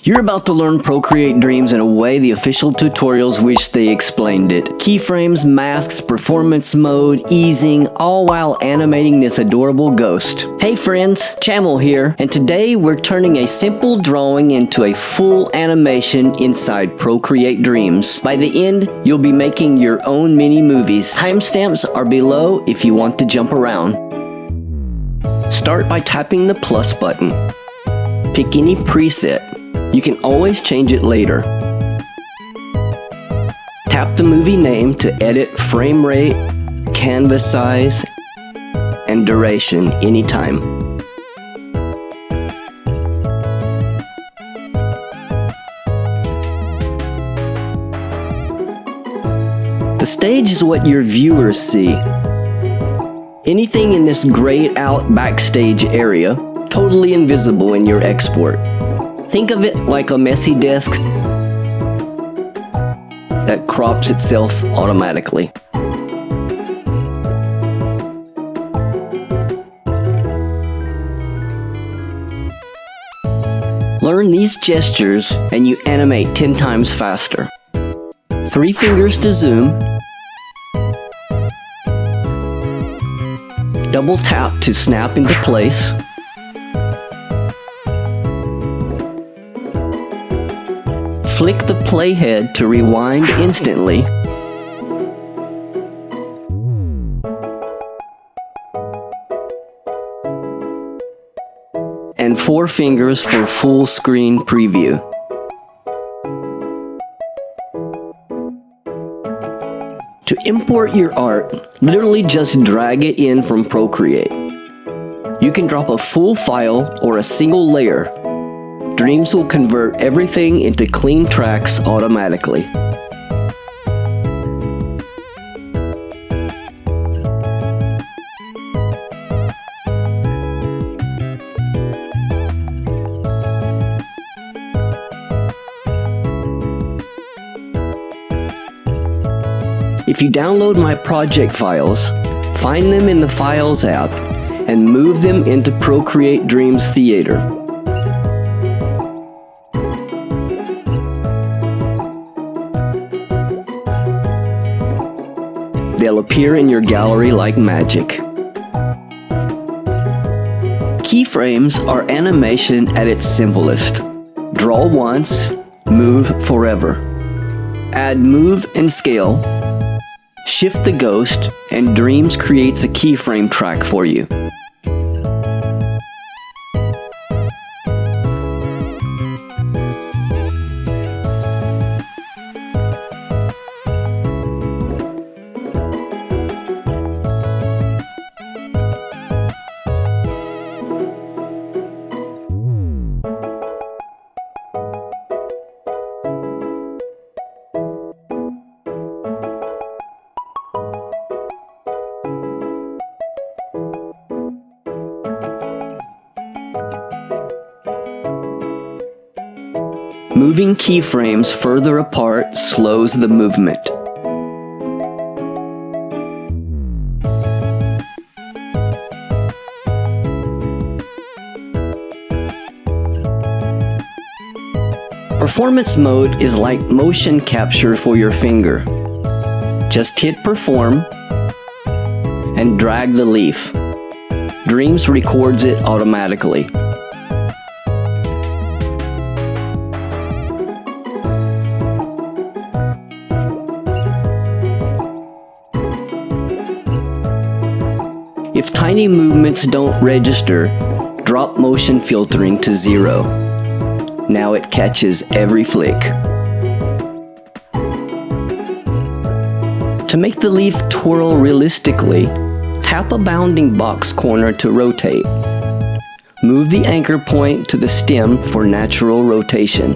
You're about to learn Procreate Dreams in a way the official tutorials wish they explained it. Keyframes, masks, performance mode, easing, all while animating this adorable ghost. Hey friends, Chamel here, and today we're turning a simple drawing into a full animation inside Procreate Dreams. By the end, you'll be making your own mini movies. Timestamps are below if you want to jump around. Start by tapping the plus button. Pick any preset. You can always change it later. Tap the movie name to edit frame rate, canvas size, and duration anytime. The stage is what your viewers see. Anything in this grayed out backstage area, totally invisible in your export. Think of it like a messy desk that crops itself automatically. Learn these gestures and you animate 10 times faster. 3 fingers to zoom. Double tap to snap into place. Flick the playhead to rewind instantly. And 4 fingers for full screen preview. To import your art, literally just drag it in from Procreate. You can drop a full file or a single layer. Dreams will convert everything into clean tracks automatically. If you download my project files, find them in the Files app and move them into Procreate Dreams Theater. They'll appear in your gallery like magic. Keyframes are animation at its simplest. Draw once, move forever. Add move and scale. Shift the ghost, and Dreams creates a keyframe track for you. Moving keyframes further apart slows the movement. Performance mode is like motion capture for your finger. Just hit perform and drag the leaf. Dreams records it automatically. If tiny movements don't register, drop motion filtering to 0. Now it catches every flick. To make the leaf twirl realistically, tap a bounding box corner to rotate. Move the anchor point to the stem for natural rotation.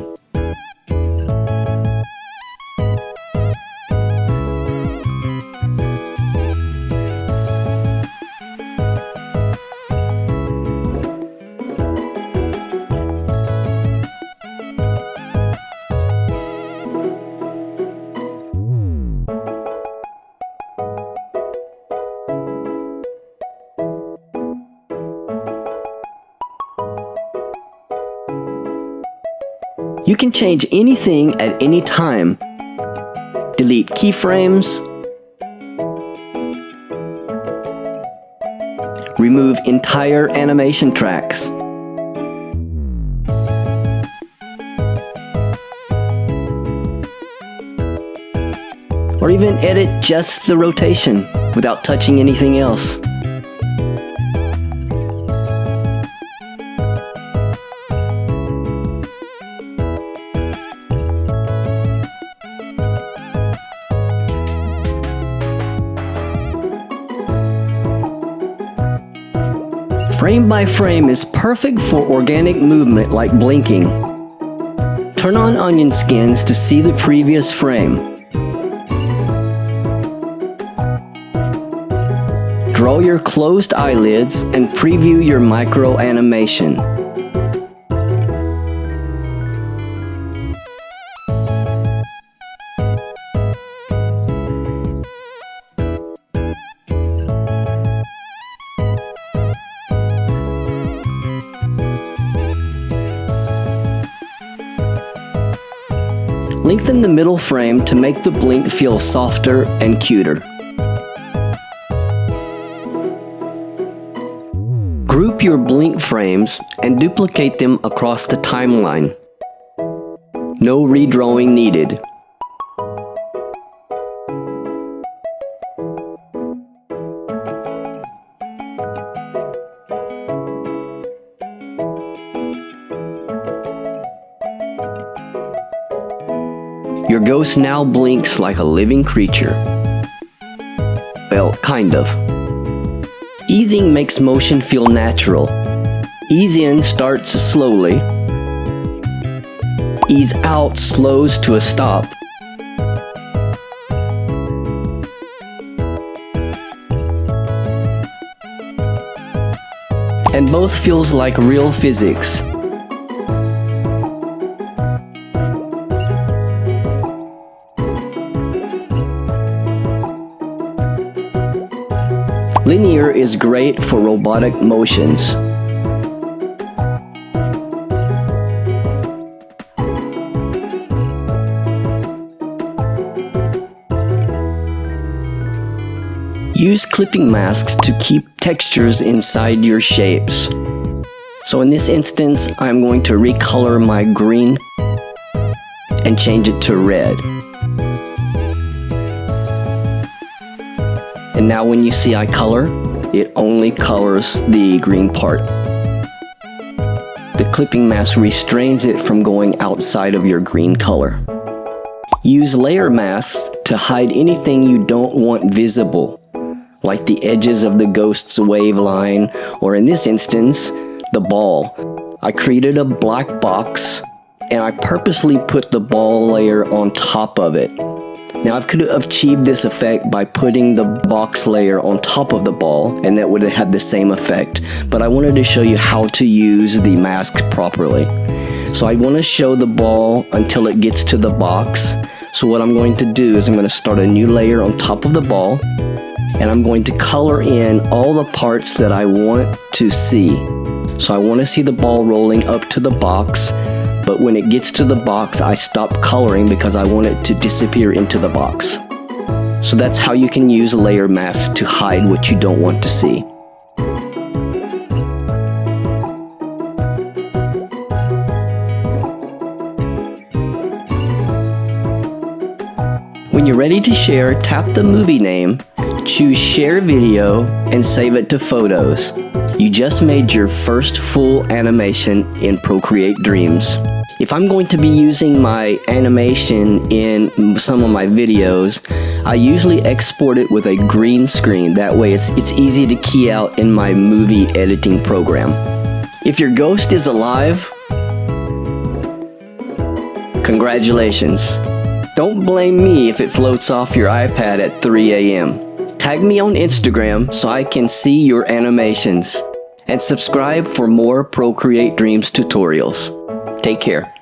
You can change anything at any time. Delete keyframes. Remove entire animation tracks. Or even edit just the rotation without touching anything else. Frame by frame is perfect for organic movement like blinking. Turn on onion skins to see the previous frame. Draw your closed eyelids and preview your micro animation. Lengthen the middle frame to make the blink feel softer and cuter. Group your blink frames and duplicate them across the timeline. No redrawing needed. Your ghost now blinks like a living creature. Well, kind of. Easing makes motion feel natural. Ease in starts slowly. Ease out slows to a stop. And both feels like real physics. Linear is great for robotic motions. Use clipping masks to keep textures inside your shapes. So in this instance, I'm going to recolor my green and change it to red. And now when you see I color, it only colors the green part. The clipping mask restrains it from going outside of your green color. Use layer masks to hide anything you don't want visible, like the edges of the ghost's wave line, or in this instance, the ball. I created a black box, and I purposely put the ball layer on top of it. Now I could have achieved this effect by putting the box layer on top of the ball, and that would have had the same effect, but I wanted to show you how to use the mask properly. So I want to show the ball until it gets to the box. So what I'm going to do is I'm going to start a new layer on top of the ball, and I'm going to color in all the parts that I want to see. So I want to see the ball rolling up to the box, but when it gets to the box, I stop coloring because I want it to disappear into the box. So that's how you can use layer masks to hide what you don't want to see. When you're ready to share, tap the movie name, choose Share Video, and save it to Photos. You just made your first full animation in Procreate Dreams. If I'm going to be using my animation in some of my videos, I usually export it with a green screen. That way it's easy to key out in my movie editing program. If your ghost is alive, congratulations. Don't blame me if it floats off your iPad at 3 a.m. Tag me on Instagram so I can see your animations. And subscribe for more Procreate Dreams tutorials. Take care.